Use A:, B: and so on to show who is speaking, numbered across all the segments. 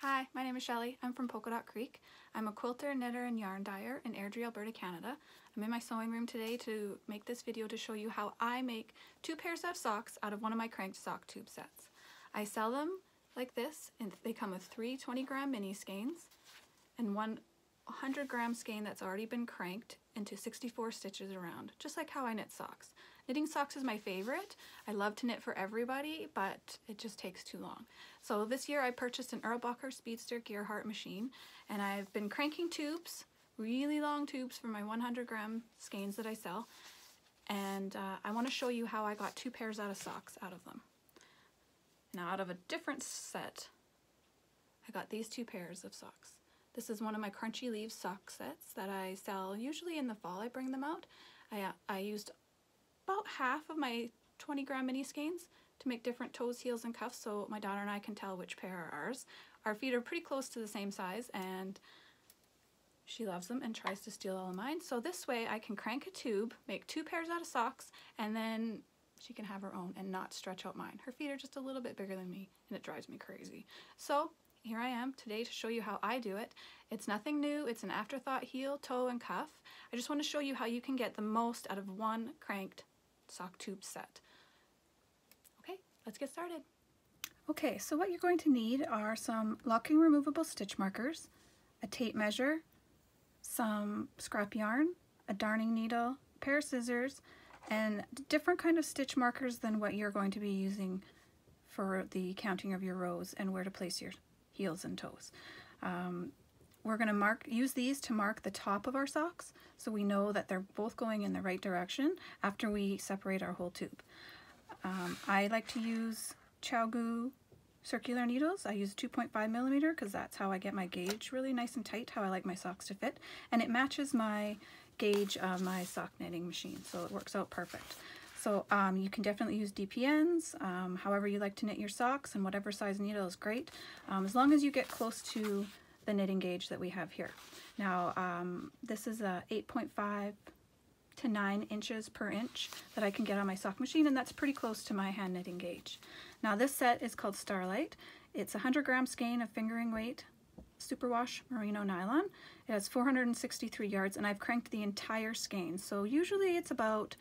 A: Hi, my name is Shelly. I'm from Polka Dot Creek. I'm a quilter, knitter, and yarn dyer in Airdrie, Alberta, Canada. I'm in my sewing room today to make this video to show you how I make 2 pairs of socks out of one of my cranked sock tube sets. I sell them like this, and they come with 3 20-gram mini skeins and one 100-gram skein that's already been cranked into 64 stitches around, just like how I knit socks. Knitting socks is my favorite. I love to knit for everybody, but it just takes too long. So this year I purchased an Erlbacher Speedster Gearhart machine, and I've been cranking tubes, really long tubes for my 100-gram skeins that I sell, and I want to show you how I got 2 pairs of socks out of them. Now, out of a different set, I got these 2 pairs of socks. This is one of my Crunchy Leaves sock sets that I sell usually in the fall. I bring them out. I used about half of my 20-gram mini skeins to make different toes, heels, and cuffs so my daughter and I can tell which pair are ours. Our feet are pretty close to the same size, and she loves them and tries to steal all of mine. So this way I can crank a tube, make 2 pairs out of socks, and then she can have her own and not stretch out mine. Her feet are just a little bit bigger than me, and it drives me crazy. So here I am today to show you how I do it. It's nothing new. It's an afterthought heel, toe, and cuff. I just want to show you how you can get the most out of one cranked sock tube set. Okay, let's get started. Okay, so what you're going to need are some locking removable stitch markers, a tape measure, some scrap yarn, a darning needle, a pair of scissors, and different kind of stitch markers than what you're going to be using for the counting of your rows and where to place your heels and toes. We're going to use these to mark the top of our socks so we know that they're both going in the right direction after we separate our whole tube. I like to use ChiaoGoo circular needles. I use 2.5 millimeter because that's how I get my gauge really nice and tight, how I like my socks to fit, and it matches my gauge of my sock knitting machine, so it works out perfect. So you can definitely use DPNs, however you like to knit your socks, and whatever size needle is great, as long as you get close to the knitting gauge that we have here. Now this is a 8.5 to 9 inches per inch that I can get on my sock machine, and that's pretty close to my hand knitting gauge. Now this set is called Starlight. It's a 100-gram skein of fingering weight superwash merino nylon. It has 463 yards, and I've cranked the entire skein, so usually it's about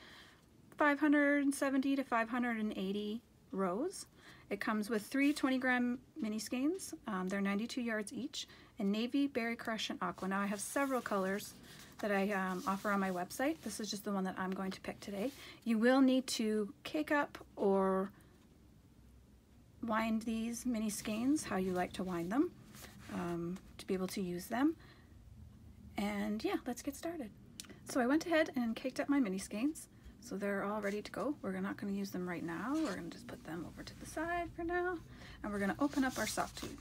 A: 570 to 580 rows. It comes with 3 20-gram mini skeins. They're 92 yards each, in navy, berry crush, and aqua. Now I have several colors that I offer on my website. This is just the one that I'm going to pick today. You will need to cake up or wind these mini skeins how you like to wind them to be able to use them. And yeah, let's get started. So I went ahead and caked up my mini skeins. So they're all ready to go. We're not going to use them right now. We're going to just put them over to the side for now. And we're going to open up our sock tube.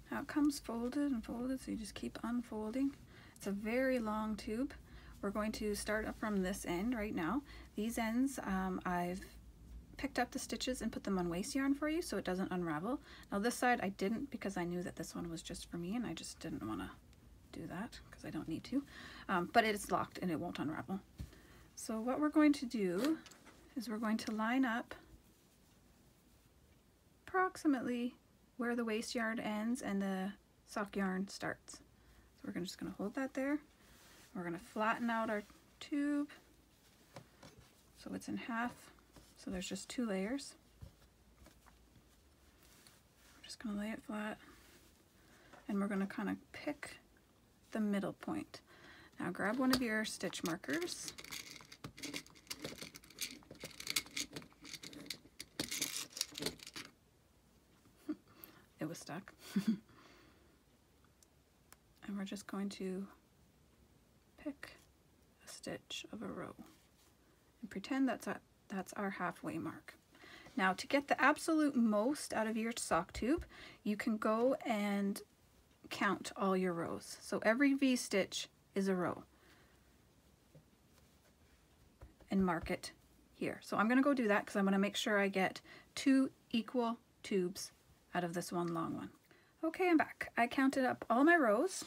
A: Now it comes folded and folded, so you just keep unfolding. It's a very long tube. We're going to start up from this end right now. These ends, I've picked up the stitches and put them on waste yarn for you so it doesn't unravel. Now this side I didn't, because I knew that this one was just for me and I just didn't want to do that because I don't need to, but it's locked and it won't unravel. So what we're going to do is we're going to line up approximately where the waste yarn ends and the sock yarn starts. So we're just going to hold that there. We're going to flatten out our tube so it's in half, so there's just 2 layers. We're just going to lay it flat, and we're going to kind of pick the middle point. Now grab one of your stitch markers. It was stuck. And we're just going to pick a stitch of a row and pretend that's our halfway mark. Now to get the absolute most out of your sock tube, you can go and count all your rows. So every V-stitch is a row, and mark it here. So I'm going to go do that because I'm going to make sure I get 2 equal tubes out of this one long one. Okay, I'm back. I counted up all my rows.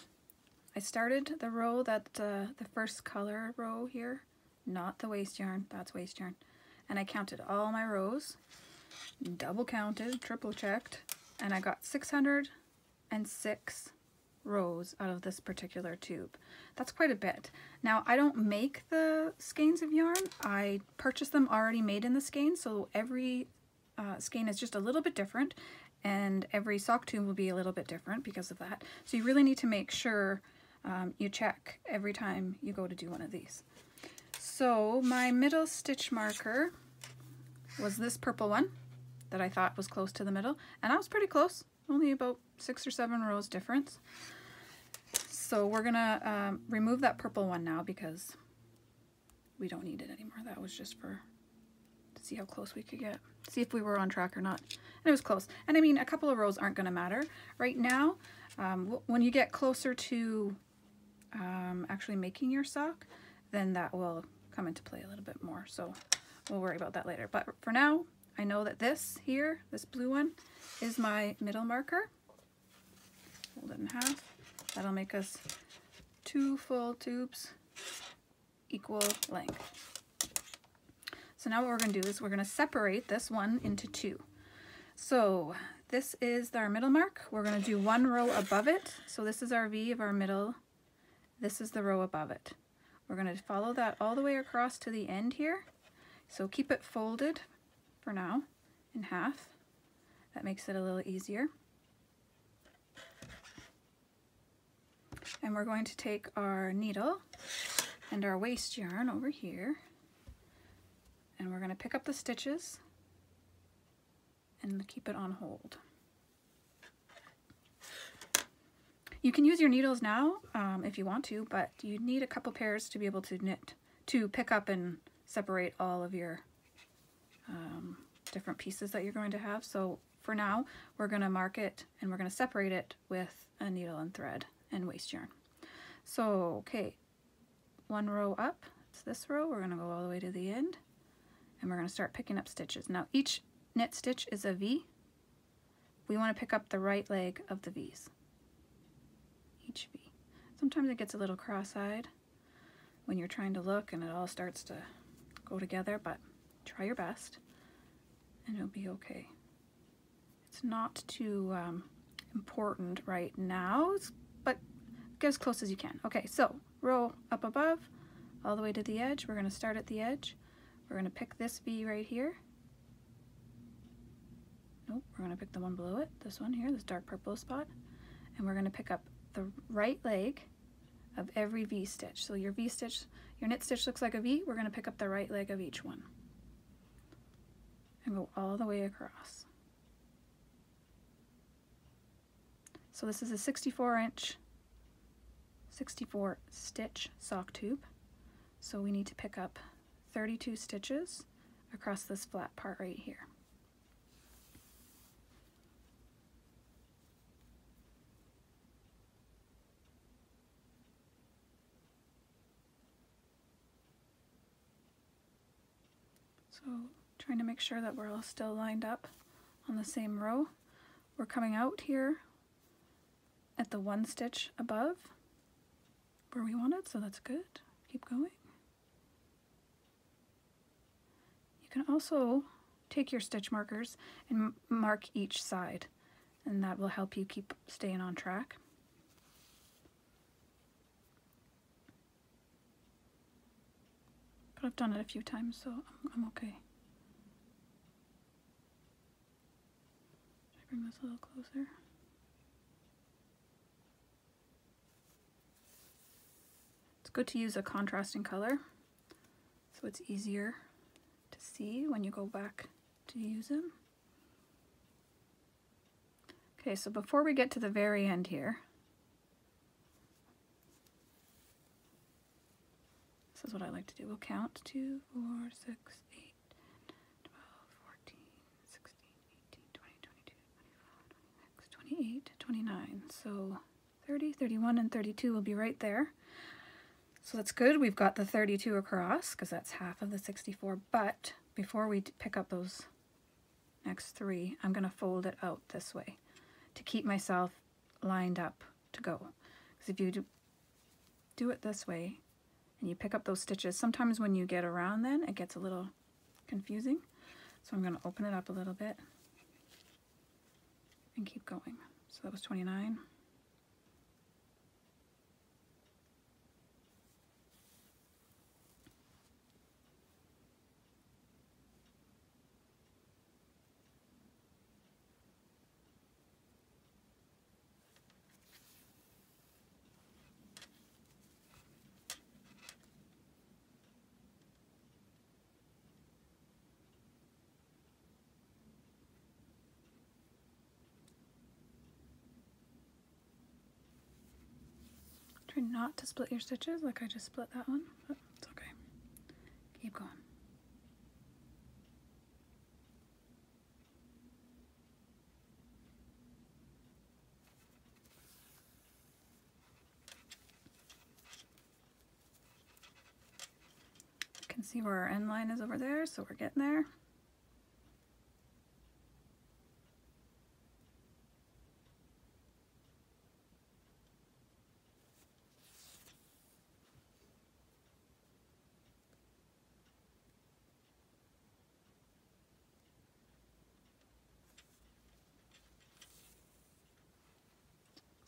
A: I started the row that the first color row here, not the waste yarn, that's waste yarn, and I counted all my rows. double counted, triple checked, and I got 606 rows out of this particular tube. That's quite a bit. Now, I don't make the skeins of yarn. I purchase them already made in the skein, so every skein is just a little bit different, and every sock tube will be a little bit different because of that. So you really need to make sure you check every time you go to do one of these. So my middle stitch marker was this purple one that I thought was close to the middle, and I was pretty close, only about 6 or 7 rows difference. So we're gonna remove that purple one now because we don't need it anymore. That was just to see how close we could get, see if we were on track or not. And it was close. And I mean, a couple of rows aren't gonna matter. Right now, when you get closer to actually making your sock, then that will come into play a little bit more. So we'll worry about that later. But for now, I know that this here, this blue one, is my middle marker. Fold it in half. That'll make us 2 full tubes, equal length. So now what we're going to do is we're going to separate this one into 2. So this is our middle mark. We're going to do 1 row above it. So this is our V of our middle. This is the row above it. We're going to follow that all the way across to the end here. So keep it folded for now in half. That makes it a little easier. And we're going to take our needle and our waste yarn over here, and we're going to pick up the stitches and keep it on hold. You can use your needles now if you want to, but you need a couple pairs to be able to knit, to pick up and separate all of your different pieces that you're going to have. So for now, we're going to mark it and we're going to separate it with a needle and thread and waste yarn. So, okay, 1 row up, it's this row, we're going to go all the way to the end, and we're going to start picking up stitches. Now, each knit stitch is a V. We want to pick up the right leg of the V's. Each V. Sometimes it gets a little cross-eyed when you're trying to look and it all starts to go together, but try your best and it'll be okay. It's not too important right now, but get as close as you can. Okay, so row up above, all the way to the edge. We're going to start at the edge. We're going to pick this V right here. Nope, we're going to pick the one below it, this one here, this dark purple spot. And we're going to pick up the right leg of every V stitch. So your V stitch, your knit stitch looks like a V. We're going to pick up the right leg of each one and go all the way across. So this is a 64 stitch sock tube. So we need to pick up 32 stitches across this flat part right here. So trying to make sure that we're all still lined up on the same row. We're coming out here at the 1 stitch above where we wanted, so that's good. Keep going. You can also take your stitch markers and mark each side, and that will help you keep staying on track. But I've done it a few times, so I'm okay. Should I bring this a little closer? It's good to use a contrasting color so it's easier to see when you go back to use them. Okay, so before we get to the very end here, this is what I like to do. We'll count 2, 4, 6, 8, 12, 14, 16, 18, 20, 22, 24, 26, 28, 29. So 30, 31, and 32 will be right there. So that's good. We've got the 32 across because that's half of the 64. But before we pick up those next 3, I'm going to fold it out this way to keep myself lined up to go. Because if you do it this way and you pick up those stitches, sometimes when you get around then it gets a little confusing. So I'm going to open it up a little bit and keep going. So that was 29. Try not to split your stitches like I just split that one, but it's okay. Keep going. You can see where our end line is over there, so we're getting there.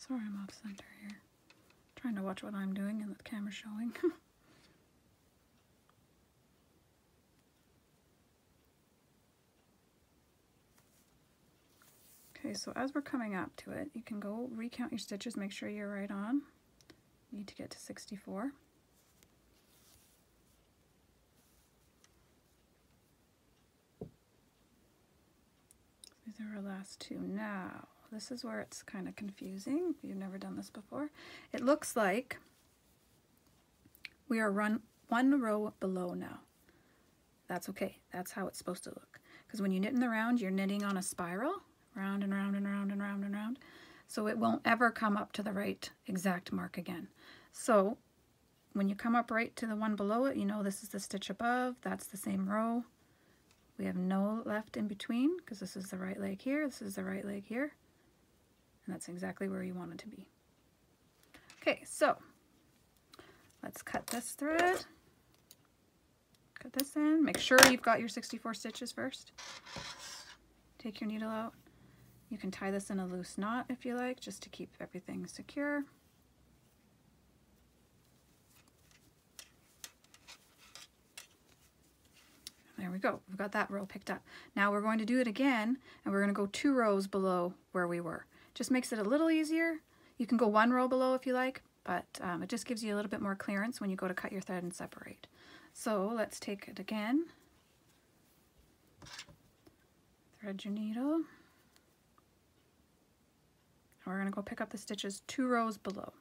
A: Sorry, I'm off center here. Trying to watch what I'm doing and the camera's showing. Okay, so as we're coming up to it, you can go recount your stitches, make sure you're right on. You need to get to 64. These are our last two. Now, this is where it's kind of confusing if you've never done this before. It looks like we are one row below now. That's okay. That's how it's supposed to look. Because when you knit in the round, you're knitting on a spiral, round and round and round and round and round. So it won't ever come up to the right exact mark again. So when you come up right to the one below it, you know this is the stitch above, that's the same row. We have no left in between because this is the right leg here, this is the right leg here. And that's exactly where you want it to be. Okay, so let's cut this thread. Cut this in. Make sure you've got your 64 stitches first. Take your needle out. You can tie this in a loose knot if you like, just to keep everything secure. There we go. We've got that row picked up. Now we're going to do it again, and we're going to go 2 rows below where we were. Just makes it a little easier. You can go 1 row below if you like, but it just gives you a little bit more clearance when you go to cut your thread and separate. So let's take it again. Thread your needle. And we're going to go pick up the stitches 2 rows below.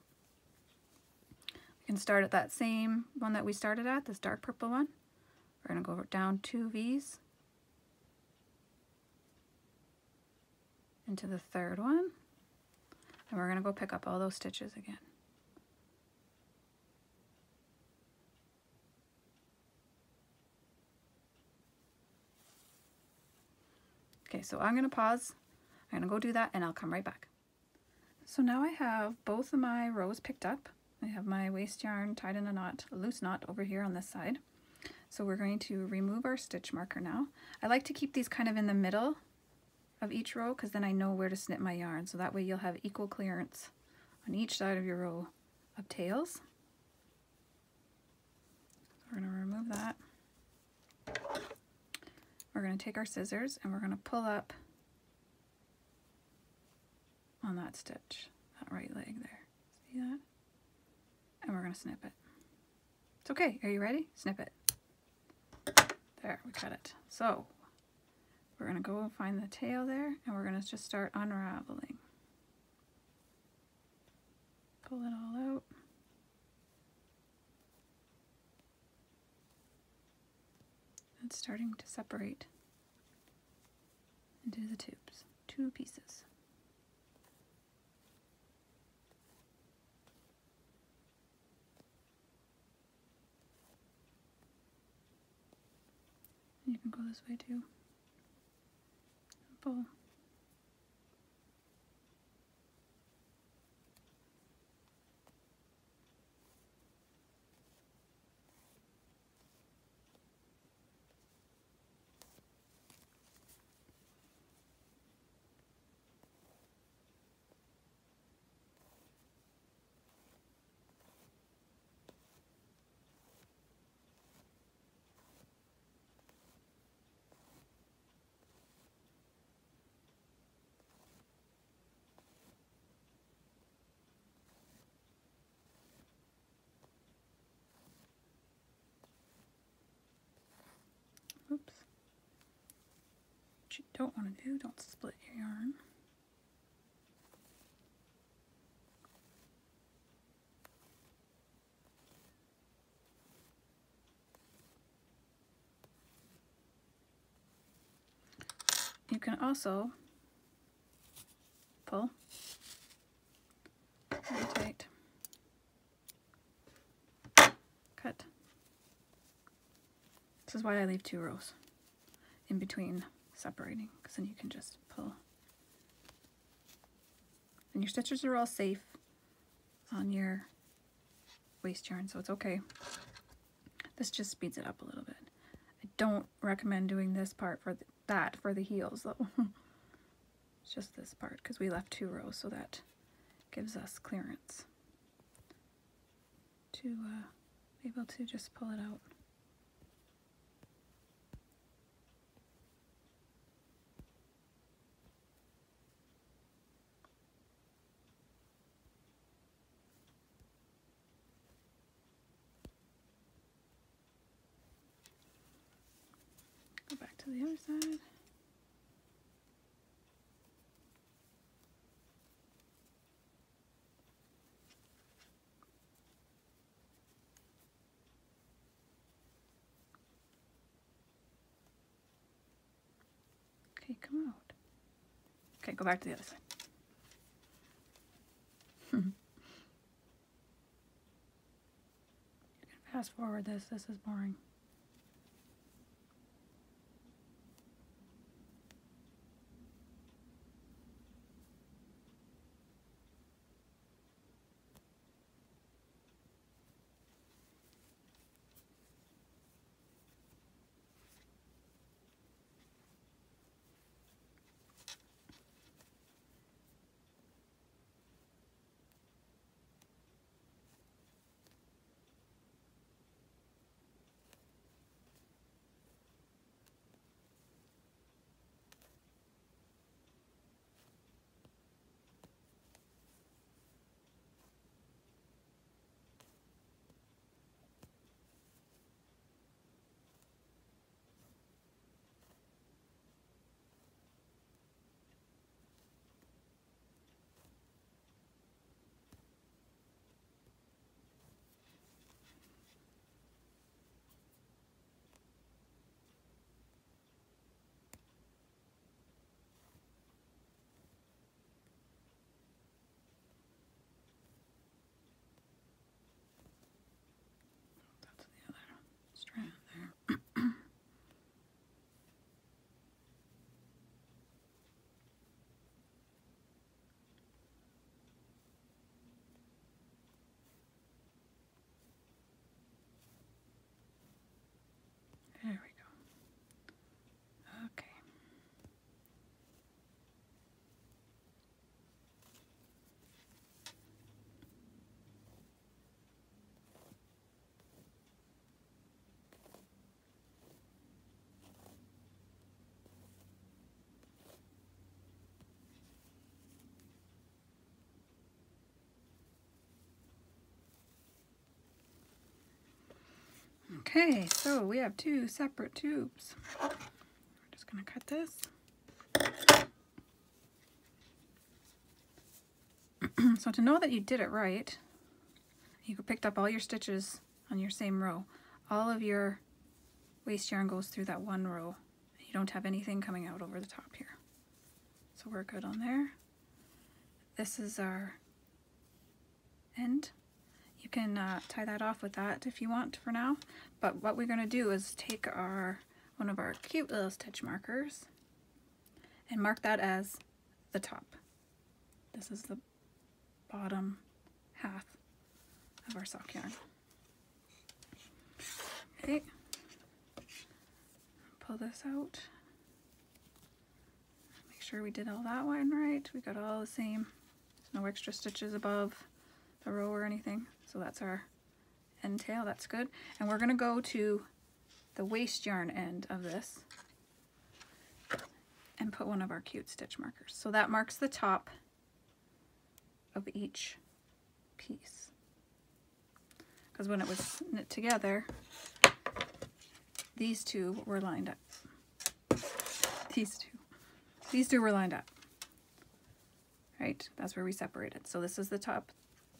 A: We can start at that same one that we started at, this dark purple one. We're going to go down 2 V's into the 3rd one, and we're going to go pick up all those stitches again. Okay, so I'm going to pause. I'm going to go do that and I'll come right back. So now I have both of my rows picked up. I have my waste yarn tied in a knot, a loose knot over here on this side. So we're going to remove our stitch marker now. I like to keep these kind of in the middle of each row because then I know where to snip my yarn. So that way you'll have equal clearance on each side of your row of tails. So we're going to remove that. We're going to take our scissors and we're going to pull up on that stitch, that right leg there. See that? And we're going to snip it. It's okay. Are you ready? Snip it. There, we cut it. So we're going to go find the tail there and we're going to just start unraveling. Pull it all out. It's starting to separate into the tubes, 2 pieces. You can go this way too. Pull. Oops. What you don't want to do, don't split your yarn. You can also pull very tight, cut. This is why I leave 2 rows in between separating, because then you can just pull. And your stitches are all safe on your waste yarn, so it's okay. This just speeds it up a little bit. I don't recommend doing this part for for the heels though. It's just this part because we left 2 rows, so that gives us clearance to be able to just pull it out. Go back to the other side. Okay, come out. Okay, go back to the other side. You can fast forward this. This is boring. Strand there. There we go. Okay. Okay, so we have 2 separate tubes. We're just going to cut this. So to know that you did it right, you picked up all your stitches on your same row. All of your waste yarn goes through that 1 row. You don't have anything coming out over the top here. So we're good on there. This is our end. You can tie that off with that if you want for now. But what we're going to do is take one of our cute little stitch markers and mark that as the top. This is the bottom half of our sock yarn. Okay. Pull this out. Make sure we did all that one right. We got all the same. There's no extra stitches above the row or anything. So that's our end tail. That's good. And we're going to go to the waste yarn end of this and put one of our cute stitch markers. So that marks the top of each piece. Because when it was knit together, these two were lined up these two. These two were lined up. Right? That's where we separated. So this is the top.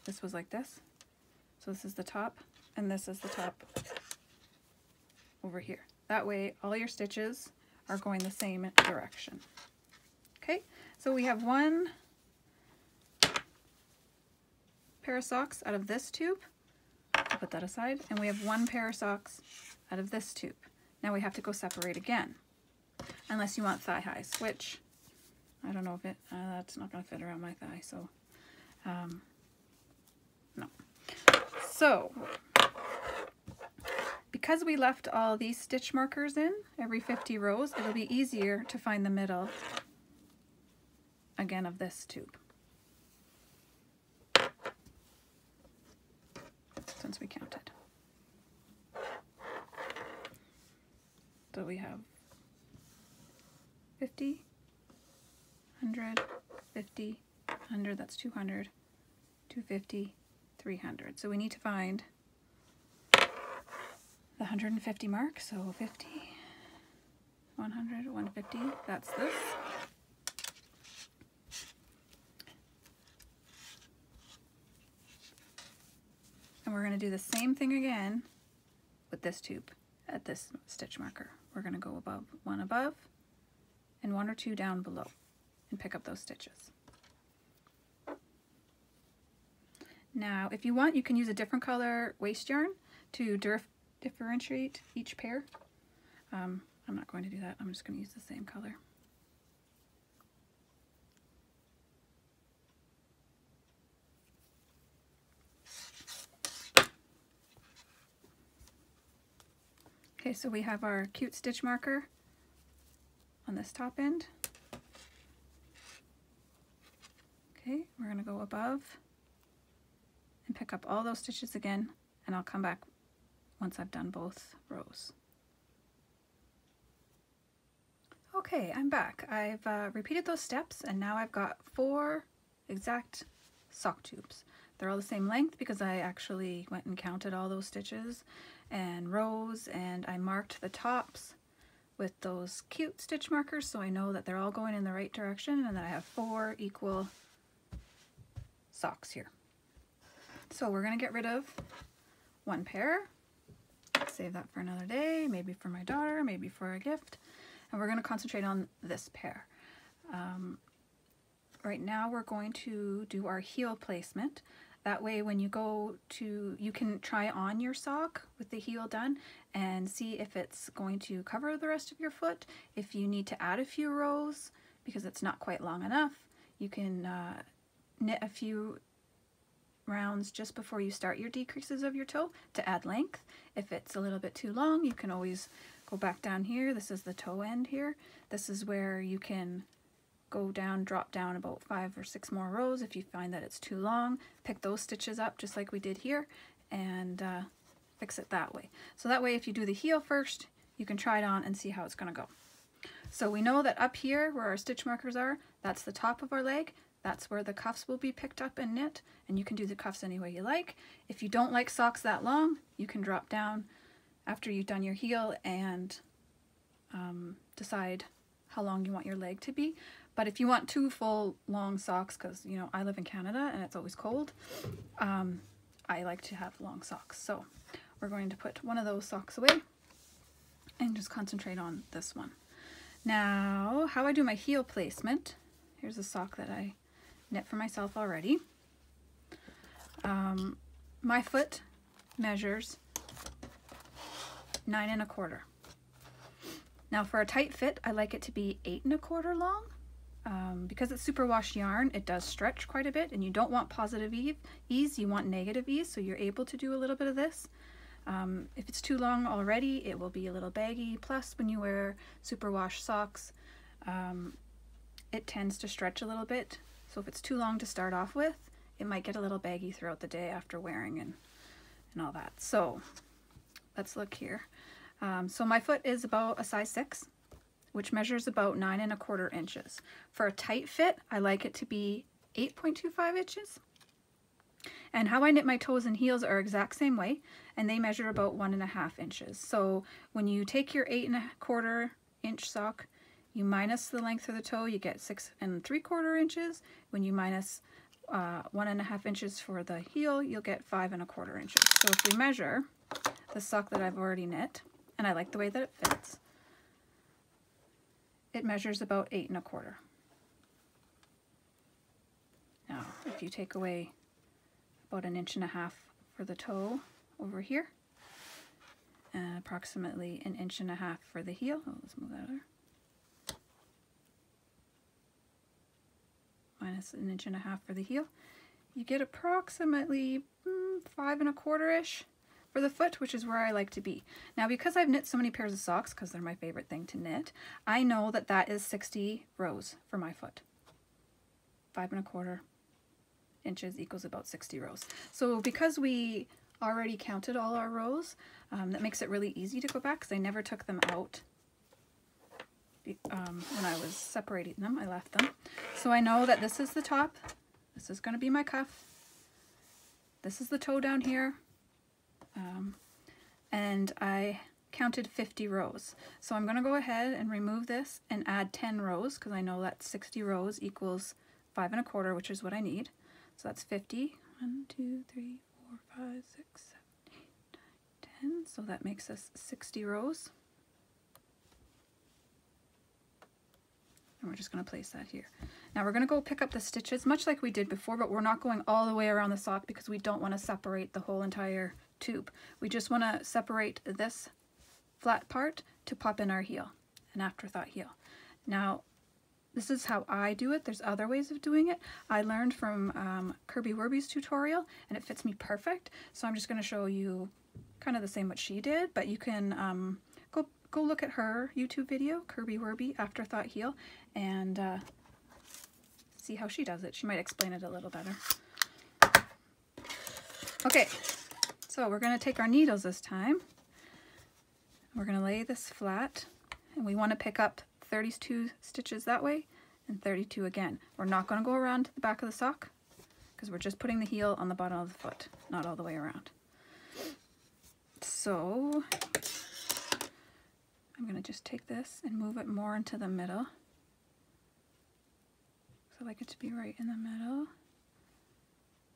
A: This was like this. So this is the top, and this is the top over here. That way all your stitches are going the same direction. Okay, so we have one pair of socks out of this tube. I'll put that aside. And we have one pair of socks out of this tube. Now we have to go separate again. Unless you want thigh highs, which I don't know if that's not going to fit around my thigh, so no. So because we left all these stitch markers in every 50 rows, it'll be easier to find the middle again of this tube, since we counted. So we have 50, 100, 50, 100, that's 200, 250, 300. So we need to find the 150 mark, so 50, 100, 150, that's this. And we're going to do the same thing again with this tube at this stitch marker. We're going to go above and one or two down below and pick up those stitches. Now if you want, you can use a different color waste yarn to differentiate each pair. I'm not going to do that. I'm just going to use the same color. Okay, so we have our cute stitch marker on this top end. Okay, we're going to go above and pick up all those stitches again, and I'll come back once I've done both rows. Okay, I'm back. I've repeated those steps, and now I've got 4 exact sock tubes. They're all the same length because I actually went and counted all those stitches and rows, and I marked the tops with those cute stitch markers so I know that they're all going in the right direction and that I have 4 equal socks here. So we're going to get rid of one pair, save that for another day, maybe for my daughter, maybe for a gift, and we're going to concentrate on this pair. Right now we're going to do our heel placement. That way when you go to, you can try on your sock with the heel done and see if it's going to cover the rest of your foot. If you need to add a few rows because it's not quite long enough, you can knit a few rounds just before you start your decreases of your toe to add length. If it's a little bit too long, you can always go back down here. This is the toe end here. This is where you can go down, drop down about 5 or 6 more rows. If you find that it's too long, pick those stitches up just like we did here and fix it that way. So that way if you do the heel first, you can try it on and see how it's going to go. So we know that up here where our stitch markers are, that's the top of our leg. That's where the cuffs will be picked up and knit, and you can do the cuffs any way you like. If you don't like socks that long, you can drop down after you've done your heel and decide how long you want your leg to be. But if you want 2 full long socks, because you know I live in Canada and it's always cold, I like to have long socks. So we're going to put one of those socks away and just concentrate on this one. Now, how I do my heel placement, here's a sock that I knit for myself already. My foot measures 9 1/4. Now for a tight fit, I like it to be 8 1/4 long. Because it's superwash yarn, it does stretch quite a bit, and you don't want positive ease, you want negative ease, so you're able to do a little bit of this. If it's too long already, it will be a little baggy. Plus, when you wear superwash socks, it tends to stretch a little bit. So if it's too long to start off with, it might get a little baggy throughout the day after wearing and all that. So let's look here. So my foot is about a size 6. Which measures about 9 1/4 inches. For a tight fit, I like it to be 8.25 inches. And how I knit my toes and heels are exact same way, and they measure about 1.5 inches. So when you take your 8 1/4 inch sock, you minus the length of the toe, you get 6 3/4 inches. When you minus 1.5 inches for the heel, you'll get 5 1/4 inches. So if we measure the sock that I've already knit, and I like the way that it fits, it measures about 8 1/4. Now, if you take away about 1.5 inches for the toe over here, and approximately 1.5 inches for the heel, let's move that over. Minus 1.5 inches for the heel, you get approximately 5 1/4-ish for the foot, which is where I like to be. Now, because I've knit so many pairs of socks, because they're my favorite thing to knit, I know that that is 60 rows for my foot. 5 1/4 inches equals about 60 rows. So because we already counted all our rows, that makes it really easy to go back, because I never took them out when I was separating them. I left them. So I know that this is the top, this is going to be my cuff, this is the toe down here, and I counted 50 rows. So I'm going to go ahead and remove this and add 10 rows, because I know that 60 rows equals 5 1/4, which is what I need. So that's 50. 1, 2, 3, 4, 5, 6, 7, 8, 9, 10. So that makes us 60 rows. And we're just going to place that here. Now we're going to go pick up the stitches, much like we did before, but we're not going all the way around the sock because we don't want to separate the whole entire tube. We just want to separate this flat part to pop in our heel, an afterthought heel. Now, this is how I do it. There's other ways of doing it. I learned from Kirby Werby's tutorial, and it fits me perfect. So I'm just going to show you kind of the same what she did, but you can go look at her YouTube video, Kirby Werby Afterthought Heel, and see how she does it. She might explain it a little better. Okay, so we're going to take our needles this time. We're going to lay this flat, and we want to pick up 32 stitches that way and 32 again. We're not going to go around to the back of the sock because we're just putting the heel on the bottom of the foot, not all the way around. So I'm going to just take this and move it more into the middle. So I like it to be right in the middle.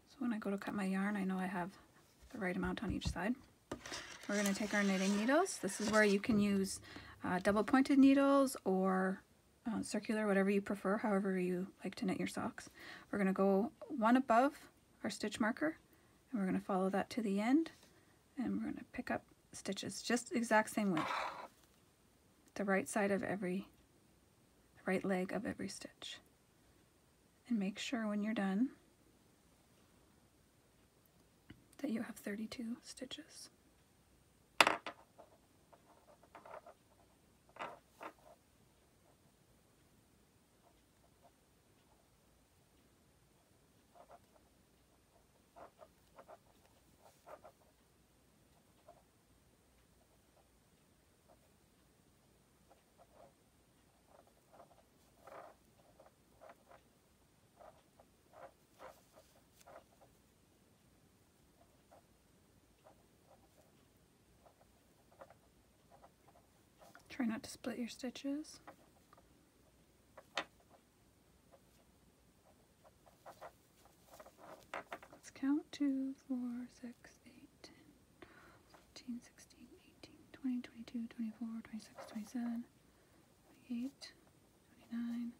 A: So when I go to cut my yarn, I know I have the right amount on each side. We're going to take our knitting needles. This is where you can use double pointed needles or circular, whatever you prefer, however you like to knit your socks. We're going to go one above our stitch marker, and we're going to follow that to the end, and we're going to pick up stitches just exact same way. The right side of the right leg of every stitch. And make sure when you're done that you have 32 stitches. Try not to split your stitches. Let's count 2, 4, 6, 8, 10, 14, 16, 18, 20, 22, 24, 26, 27, 28, 29,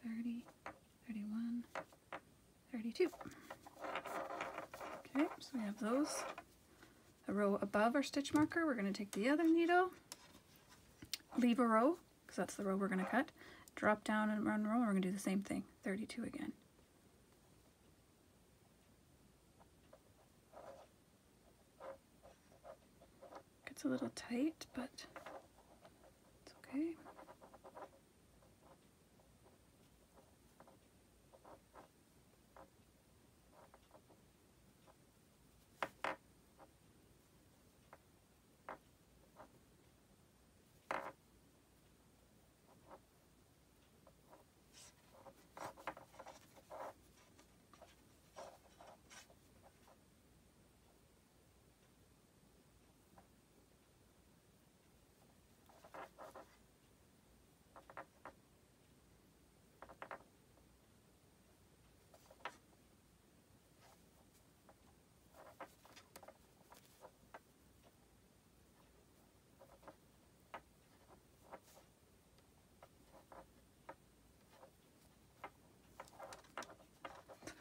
A: 30, 31, 32. Okay, so we have those. A row above our stitch marker, we're going to take the other needle, leave a row, because that's the row we're going to cut, drop down and run a row, and we're going to do the same thing, 32 again. Gets a little tight, but it's okay.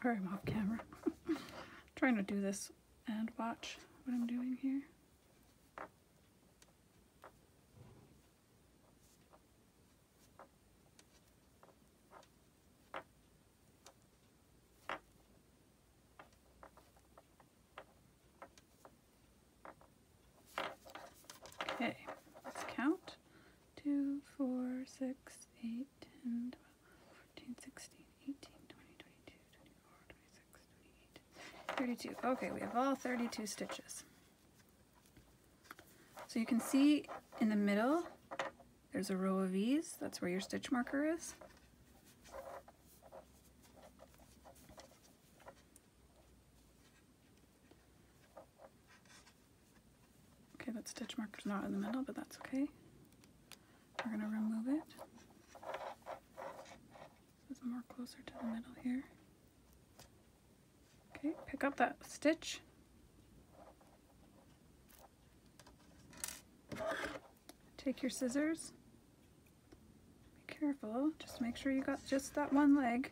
A: Sorry, I'm off camera. Trying to do this and watch what I'm doing here. Okay, let's count. 2, 4, 6, 8, 10, 12, 14, 16, 18, 20, 22, 24, 26, 28, 32. Okay, we have all 32 stitches. So you can see in the middle, there's a row of V's. That's where your stitch marker is. Okay, that stitch marker's not in the middle, but that's okay. We're going to remove it. This is more closer to the middle here. Okay, pick up that stitch. Take your scissors. Be careful, just make sure you got just that one leg,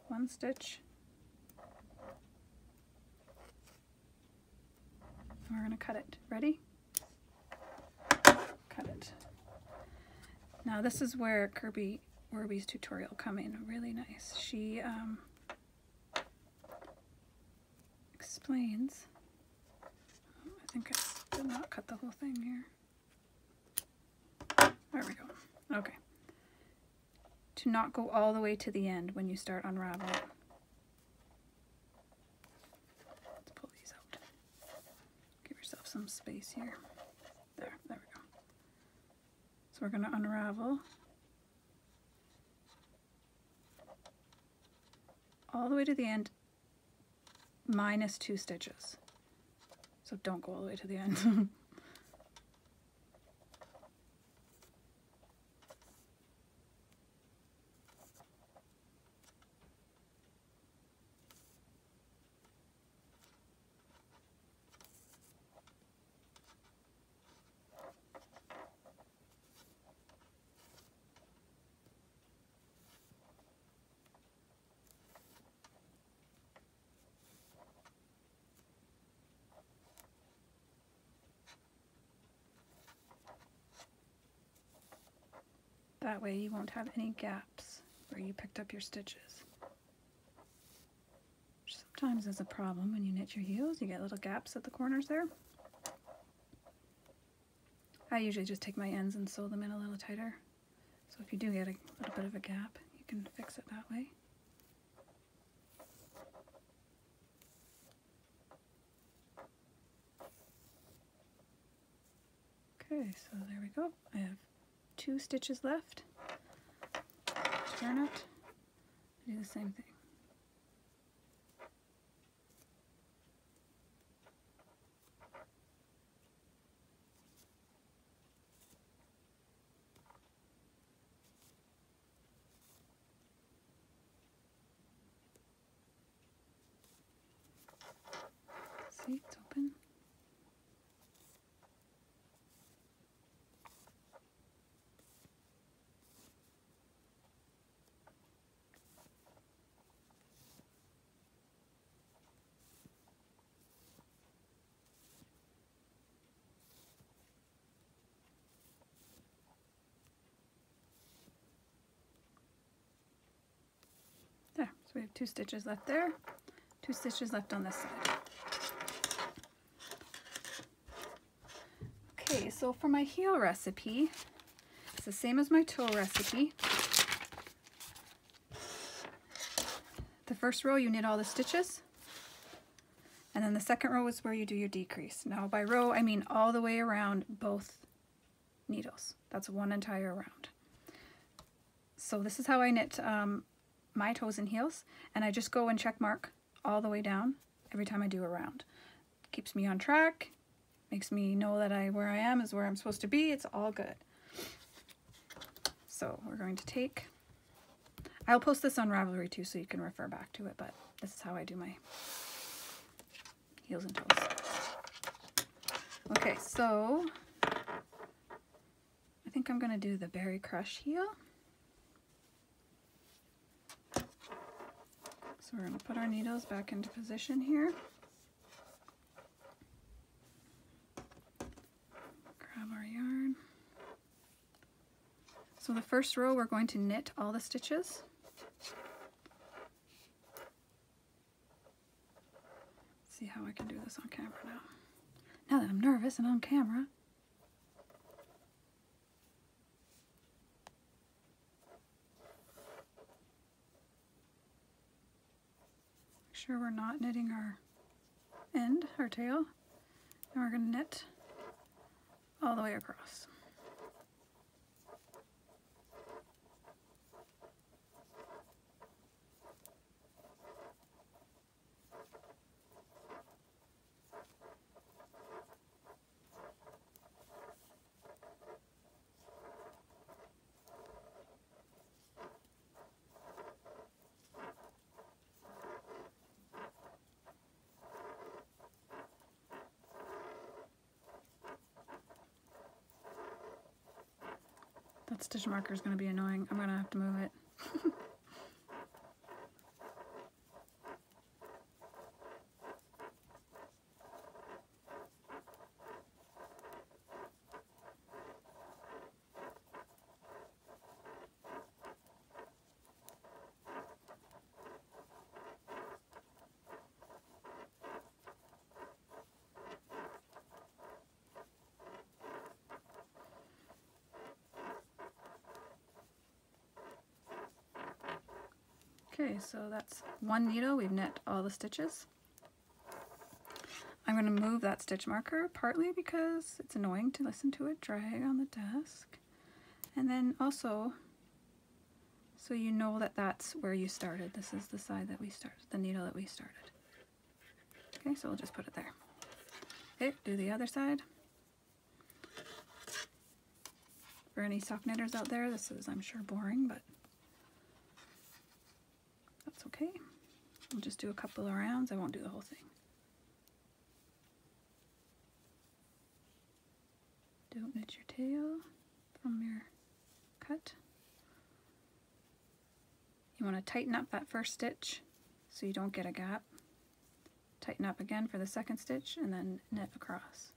A: one stitch. We're going to cut it. Ready? Cut it. Now this is where Kirby Warby's tutorial come in really nice. She explains, I think I did not cut the whole thing here. There we go. Okay. To not go all the way to the end when you start unraveling. Let's pull these out. Give yourself some space here. There we go. So we're going to unravel all the way to the end minus 2 stitches. So don't go all the way to the end. That way you won't have any gaps where you picked up your stitches. Which sometimes is a problem when you knit your heels. You get little gaps at the corners there. I usually just take my ends and sew them in a little tighter. So if you do get a little bit of a gap, you can fix it that way. Okay, so there we go. I have 2 stitches left. Turn it. Do the same thing. See, it's open. There, so we have 2 stitches left there, 2 stitches left on this side. Okay, so for my heel recipe, it's the same as my toe recipe. The first row you knit all the stitches, and then the second row is where you do your decrease. Now by row I mean all the way around both needles. That's one entire round. So this is how I knit my toes and heels, and I just go and check mark all the way down every time I do a round. Keeps me on track, makes me know that where I am is where I'm supposed to be. It's all good. So we're going to take, I'll post this on Ravelry too so you can refer back to it, but this is how I do my heels and toes. Okay, so I think I'm going to do the Berry Crush heel. So we're going to put our needles back into position here. Grab our yarn. So the first row we're going to knit all the stitches. Let's see how I can do this on camera now. Now that I'm nervous and on camera. Make sure we're not knitting our end, our tail. And we're going to knit all the way across. That stitch marker is going to be annoying. I'm going to have to move it. Okay, so that's one needle. We've knit all the stitches. I'm going to move that stitch marker, partly because it's annoying to listen to it drag on the desk. And then also, so you know that that's where you started. This is the side that we started, the needle that we started. Okay, so we'll just put it there. Okay, do the other side. For any sock knitters out there, this is, I'm sure, boring, but that's okay. We'll just do a couple of rounds. I won't do the whole thing. Don't knit your tail from your cut. You want to tighten up that first stitch so you don't get a gap. Tighten up again for the second stitch and then knit across.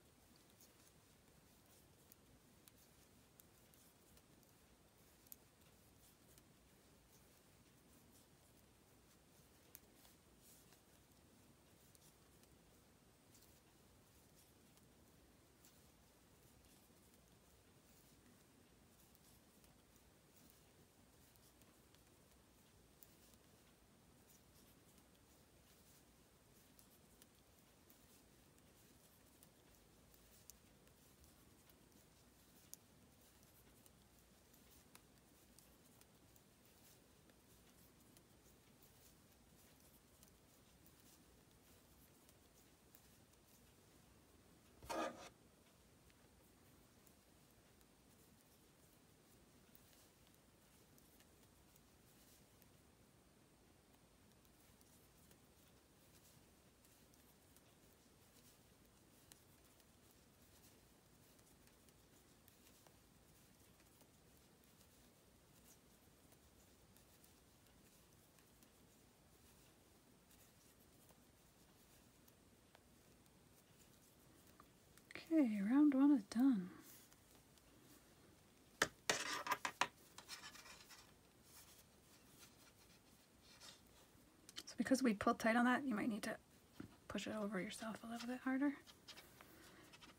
A: Okay, round one is done. So because we pulled tight on that, you might need to push it over yourself a little bit harder.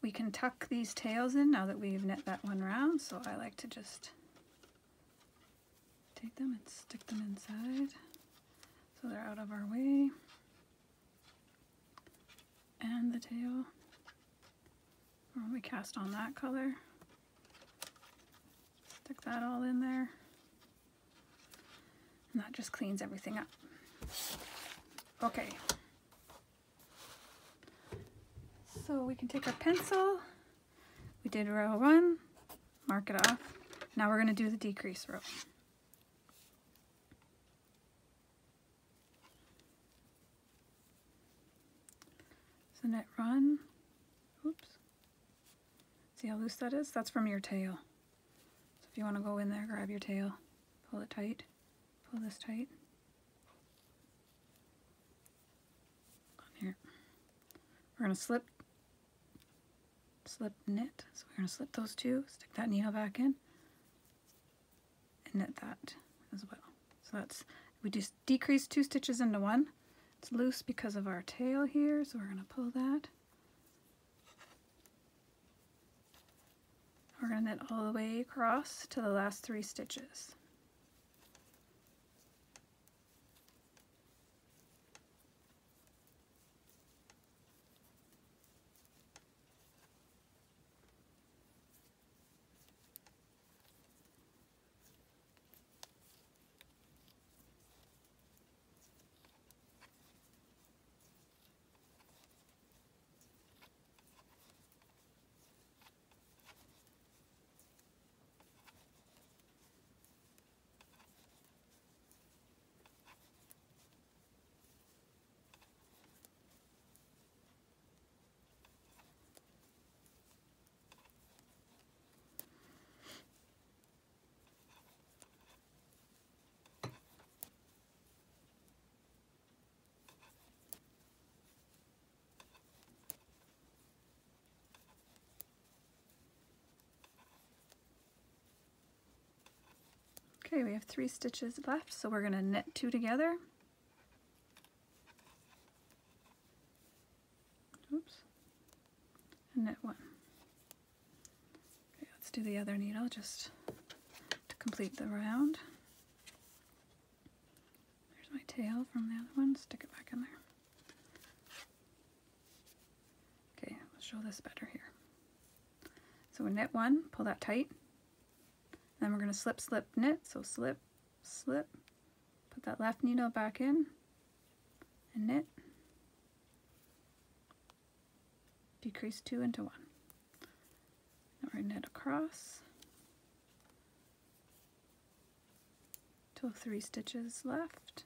A: We can tuck these tails in now that we've knit that one round, so I like to just take them and stick them inside so they're out of our way. And the tail. When we cast on that color, stick that all in there, and that just cleans everything up. Okay, so we can take our pencil. We did row one, mark it off. Now we're going to do the decrease row. So knit run. Oops. See how loose that is? That's from your tail. So if you want to go in there, grab your tail, pull it tight, pull this tight. we're going to slip knit. So we're going to slip those two, stick that needle back in, and knit that as well. So that's, we just decrease 2 stitches into 1. It's loose because of our tail here, so we're going to pull that. We're going to knit all the way across to the last 3 stitches. Okay, we have 3 stitches left, so we're going to knit 2 together. Oops. And knit 1. Okay, let's do the other needle just to complete the round. There's my tail from the other one. Stick it back in there. Okay, let's show this better here. So we knit 1, pull that tight. Then we're going to slip, slip, knit. So slip, slip, put that left needle back in and knit. Decrease 2 into 1. Now we're going to knit across till 3 stitches left.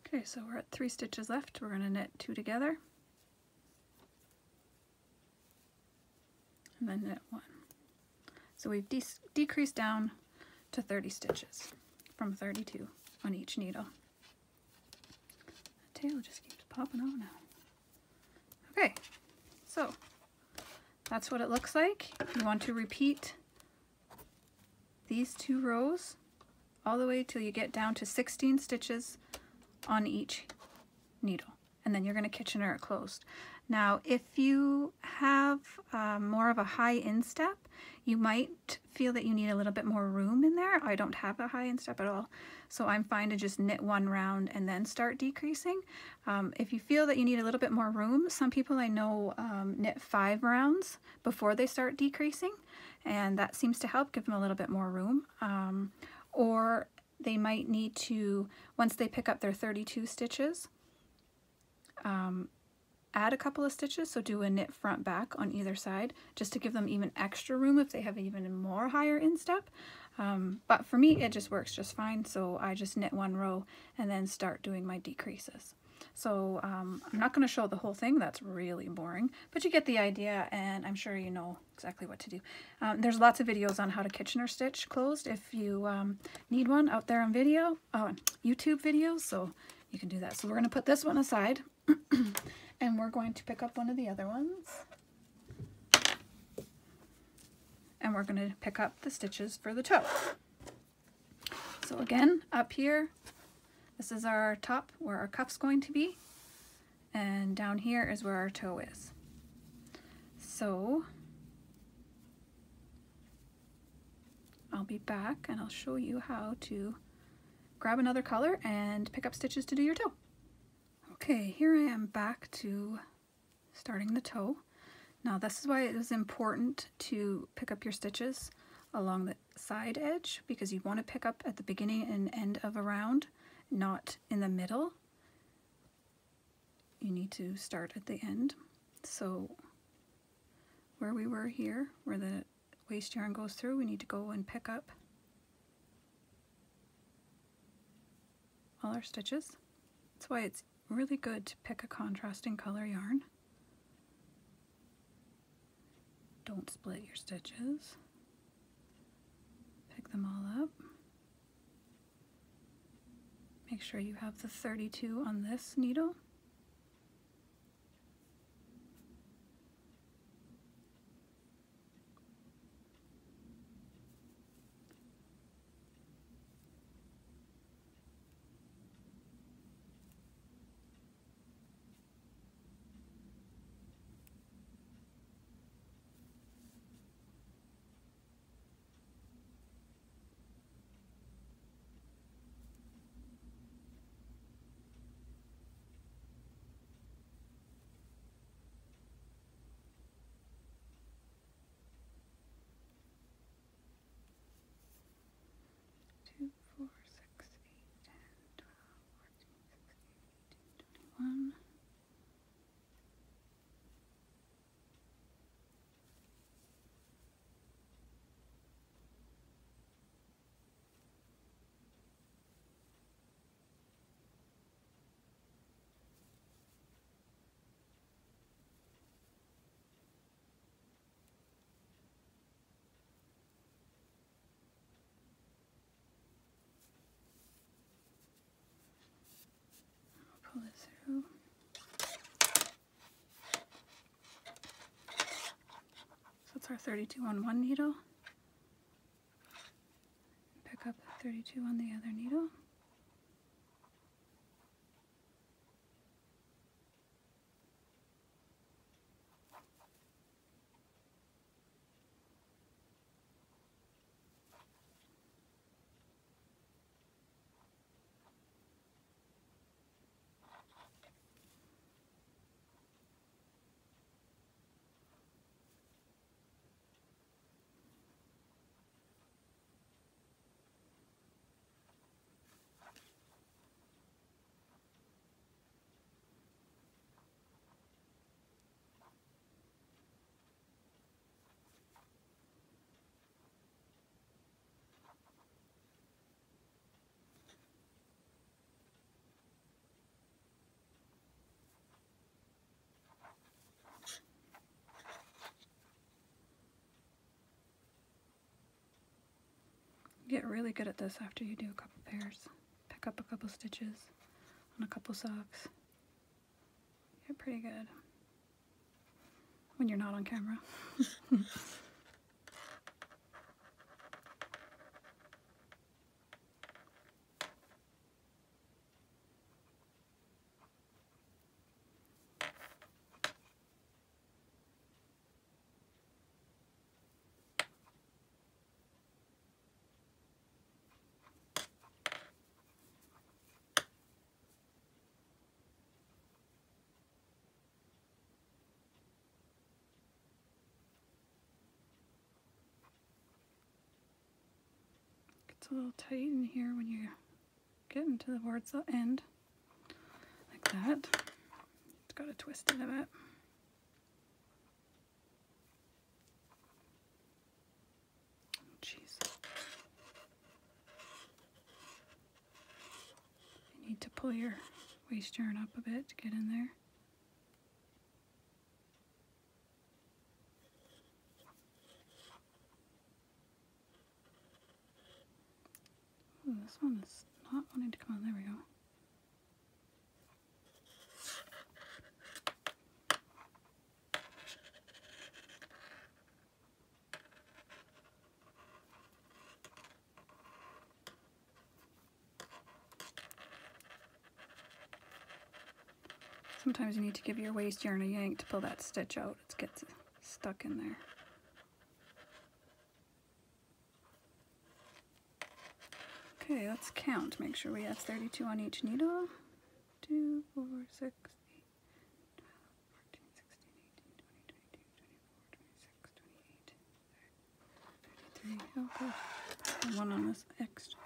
A: Okay, so we're at 3 stitches left. We're going to knit 2 together and then knit 1. So we've decreased down to 30 stitches from 32 on each needle. The tail just keeps popping out now. Okay, so that's what it looks like. You want to repeat these 2 rows all the way till you get down to 16 stitches on each needle, and then you're going to Kitchener it closed. Now if you have more of a high instep, you might feel that you need a little bit more room in there. I don't have a high instep at all, so I'm fine to just knit 1 round and then start decreasing. If you feel that you need a little bit more room, some people I know knit 5 rounds before they start decreasing, and that seems to help give them a little bit more room. Or they might need to, once they pick up their 32 stitches, add a couple of stitches, so do a knit front back on either side, just to give them even extra room if they have even more higher instep. But for me, it just works just fine, so I just knit 1 row and then start doing my decreases. So I'm not going to show the whole thing, that's really boring, but you get the idea, and I'm sure you know exactly what to do. There's lots of videos on how to Kitchener stitch closed if you need one out there on video, YouTube videos, so you can do that. So we're going to put this one aside and we're going to pick up one of the other ones, and we're going to pick up the stitches for the toe. So again, up here, this is our top where our cuff's going to be, and down here is where our toe is. So be back and I'll show you how to grab another color and pick up stitches to do your toe. Okay, here I am back to starting the toe. Now this is why it is important to pick up your stitches along the side edge, because you want to pick up at the beginning and end of a round, not in the middle. You need to start at the end. So where we were here, where the waste yarn goes through, we need to go and pick up all our stitches. That's why it's really good to pick a contrasting color yarn. Don't split your stitches. Pick them all up. Make sure you have the 32 on this needle. Pull it through. So it's our 32 on one needle. Pick up 32 on the other needle. Get really good at this after you do a couple pairs. Pick up a couple stitches on a couple socks. Get pretty good when you're not on camera. It's a little tight in here when you're getting towards the end, like that. It's got to twist it a bit. Jeez. You need to pull your waste yarn up a bit to get in there. Ooh, this one is not wanting to come on. There we go. Sometimes you need to give your waste yarn a yank to pull that stitch out. It gets stuck in there. Okay, let's count. Make sure we have 32 on each needle. 2, 4, 6, 8, 12, 14, 16, 18, 20, 22, 24, 26, 28, 33. Oh, good. And one on this extra.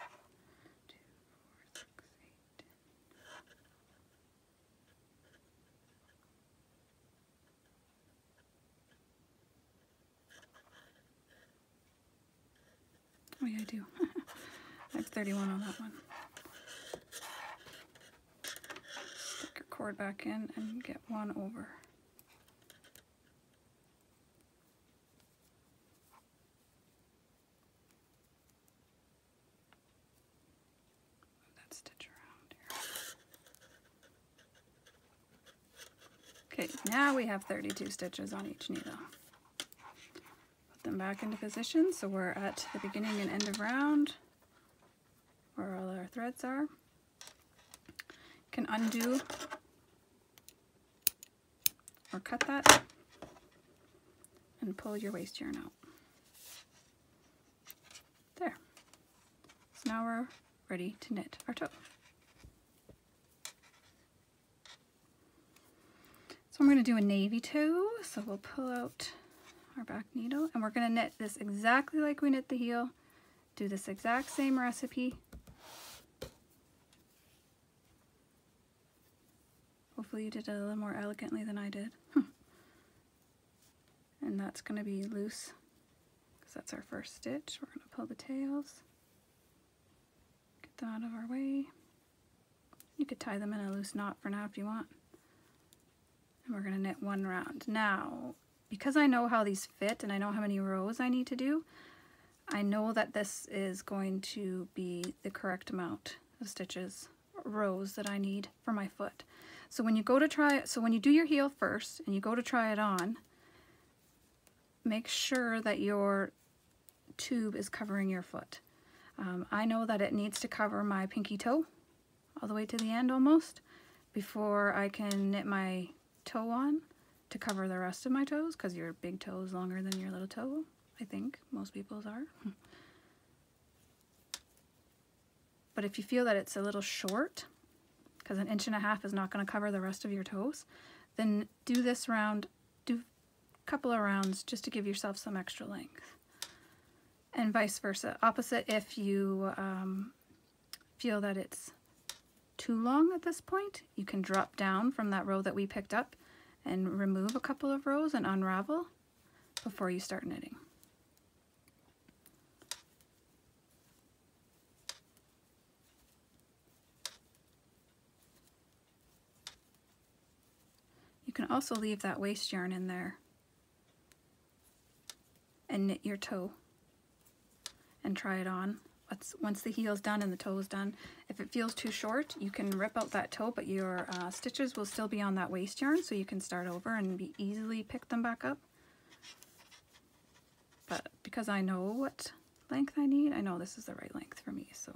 A: 2, 4, 6, 8. Oh yeah, I do. I have 31 on that one. Stick your cord back in and get one over. Move that stitch around here. Okay, now we have 32 stitches on each needle. Put them back into position so we're at the beginning and end of round where all our threads are. You can undo or cut that and pull your waste yarn out. There. So now we're ready to knit our toe. So I'm going to do a navy toe, so we'll pull out our back needle and we're going to knit this exactly like we knit the heel. Do this exact same recipe. Hopefully you did it a little more elegantly than I did. And that's going to be loose because that's our first stitch. We're going to pull the tails, get them out of our way. You could tie them in a loose knot for now if you want. And we're going to knit one round. Now, because I know how these fit and I know how many rows I need to do, I know that this is going to be the correct amount of stitches, rows that I need for my foot. So when you go to try, so when you do your heel first and you go to try it on, make sure that your tube is covering your foot. I know that it needs to cover my pinky toe all the way to the end almost before I can knit my toe on to cover the rest of my toes, because your big toe is longer than your little toe, I think. Most people's are. But if you feel that it's a little short, because 1.5 inches is not going to cover the rest of your toes, then do this round, do a couple of rounds just to give yourself some extra length. And vice versa. Opposite, if you feel that it's too long at this point, you can drop down from that row that we picked up and remove a couple of rows and unravel before you start knitting. You can also leave that waste yarn in there and knit your toe and try it on. Once the heel's done and the toe is done, if it feels too short, you can rip out that toe, but your stitches will still be on that waste yarn, so you can start over and easily pick them back up. But because I know what length I need, I know this is the right length for me, so.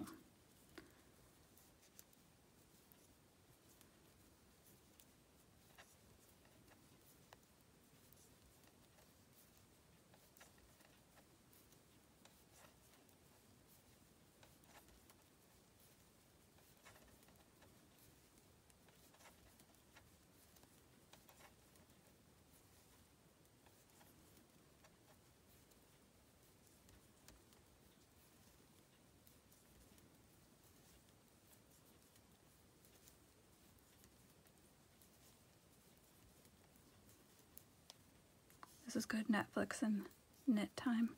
A: This is good Netflix and knit time.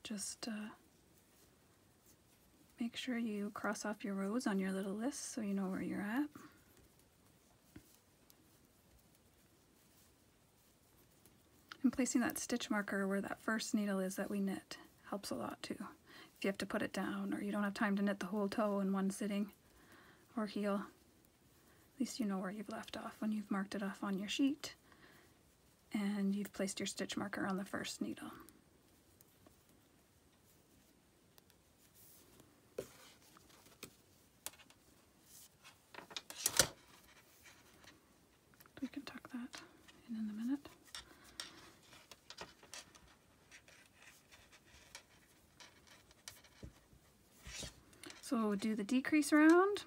A: Just make sure you cross off your rows on your little list so you know where you're at. And placing that stitch marker where that first needle is that we knit helps a lot too. If you have to put it down or you don't have time to knit the whole toe in one sitting or heel, at least you know where you've left off when you've marked it off on your sheet and you've placed your stitch marker on the first needle. We can tuck that in a minute. So do the decrease round,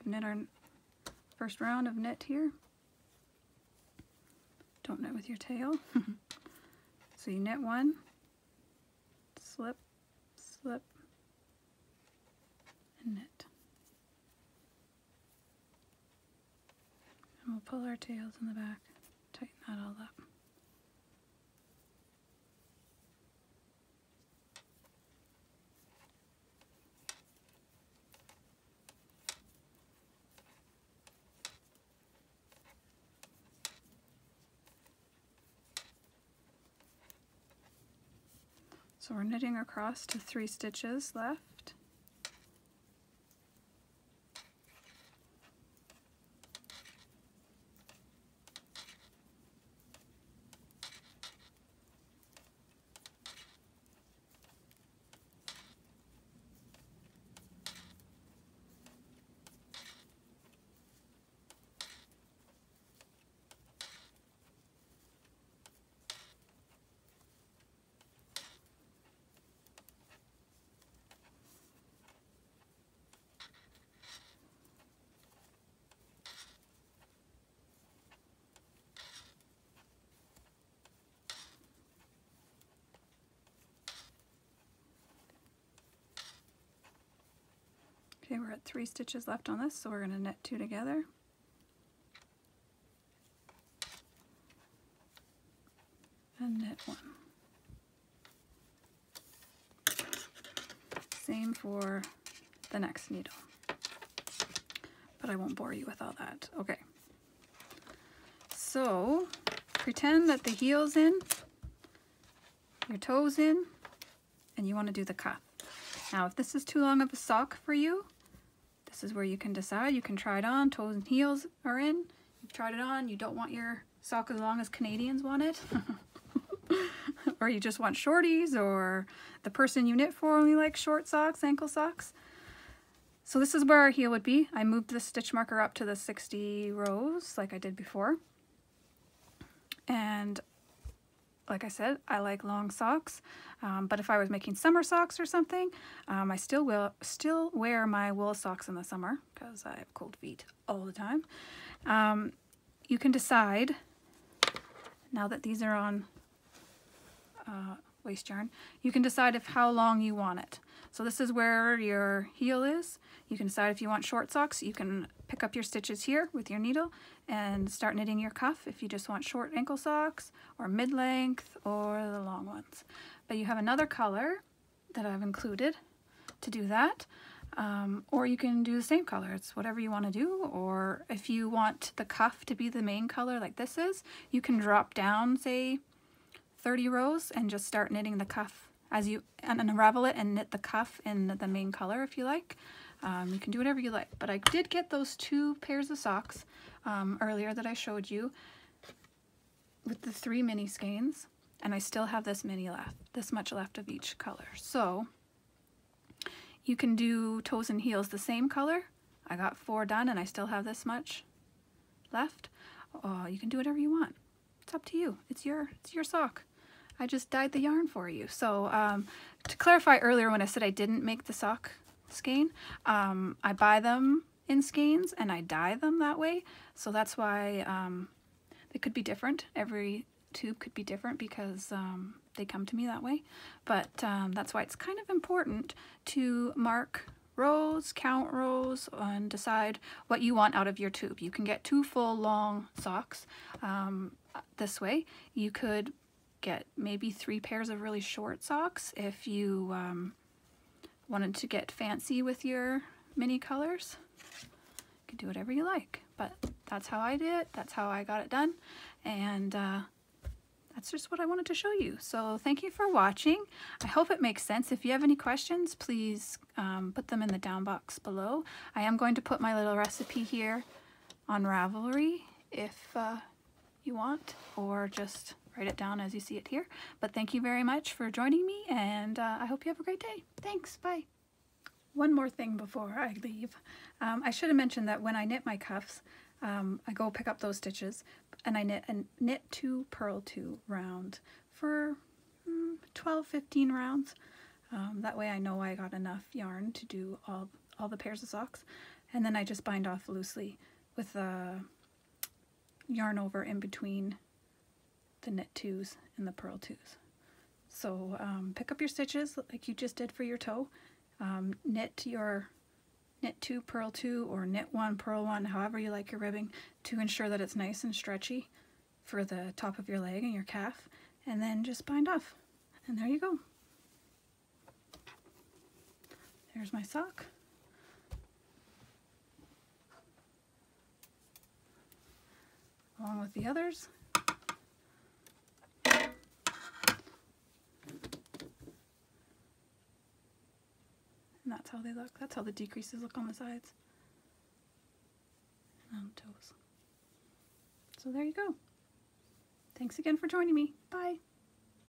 A: knit our first round of knit here. Don't knit with your tail. So you knit one, slip, slip, and knit. And we'll pull our tails in the back, tighten that all up. So we're knitting across to 3 stitches left. Okay, we're at 3 stitches left on this, so we're going to knit 2 together. And knit 1. Same for the next needle. But I won't bore you with all that. Okay. So, pretend that the heel's in, your toes in, and you want to do the cuff. Now, if this is too long of a sock for you, this is where you can decide. You can try it on, toes and heels are in. You've tried it on, you don't want your sock as long as Canadians want it. Or you just want shorties, or the person you knit for only likes short socks, ankle socks. So this is where our heel would be. I moved the stitch marker up to the 60 rows like I did before. And like I said, I like long socks, but if I was making summer socks or something, I still wear my wool socks in the summer because I have cold feet all the time. You can decide, now that these are on waste yarn, you can decide how long you want it. So this is where your heel is. You can decide if you want short socks. You can pick up your stitches here with your needle and start knitting your cuff if you just want short ankle socks or mid-length or the long ones. But you have another color that I've included to do that. Or you can do the same color. It's whatever you want to do. Or if you want the cuff to be the main color like this is, you can drop down, say, 30 rows and just start knitting the cuff as you unravel it and knit the cuff in the main color if you like. You can do whatever you like. But I did get those 2 pairs of socks earlier that I showed you with the 3 mini skeins, and I still have this much left of each color. So you can do toes and heels the same color. I got 4 done and I still have this much left. You can do whatever you want. It's up to you. It's your sock. I just dyed the yarn for you. So to clarify earlier when I said I didn't make the sock skein, I buy them in skeins and I dye them that way. So that's why they could be different. Every tube could be different because they come to me that way. But that's why it's kind of important to mark rows, count rows, and decide what you want out of your tube. You can get 2 full long socks this way. You could get maybe 3 pairs of really short socks if you wanted to get fancy with your mini colors. You can do whatever you like, but that's how I did it. That's how I got it done, and that's just what I wanted to show you. So thank you for watching. I hope it makes sense. If you have any questions, please put them in the down box below. I am going to put my little recipe here on Ravelry if you want, or just write it down as you see it here. But thank you very much for joining me, and I hope you have a great day. Thanks, bye. One more thing before I leave. I should have mentioned that when I knit my cuffs, I go pick up those stitches and I knit 2, purl 2 round for 12-15 rounds. That way I know I got enough yarn to do all the pairs of socks. And then I just bind off loosely with yarn over in between the knit 2s and the purl 2s. So pick up your stitches like you just did for your toe. Knit your knit 2, purl 2, or knit 1, purl 1, however you like your ribbing, to ensure that it's nice and stretchy for the top of your leg and your calf, and then just bind off. And there you go. There's my sock. Along with the others. And that's how they look. That's how the decreases look on the sides and on the toes. So there you go. Thanks again for joining me. Bye.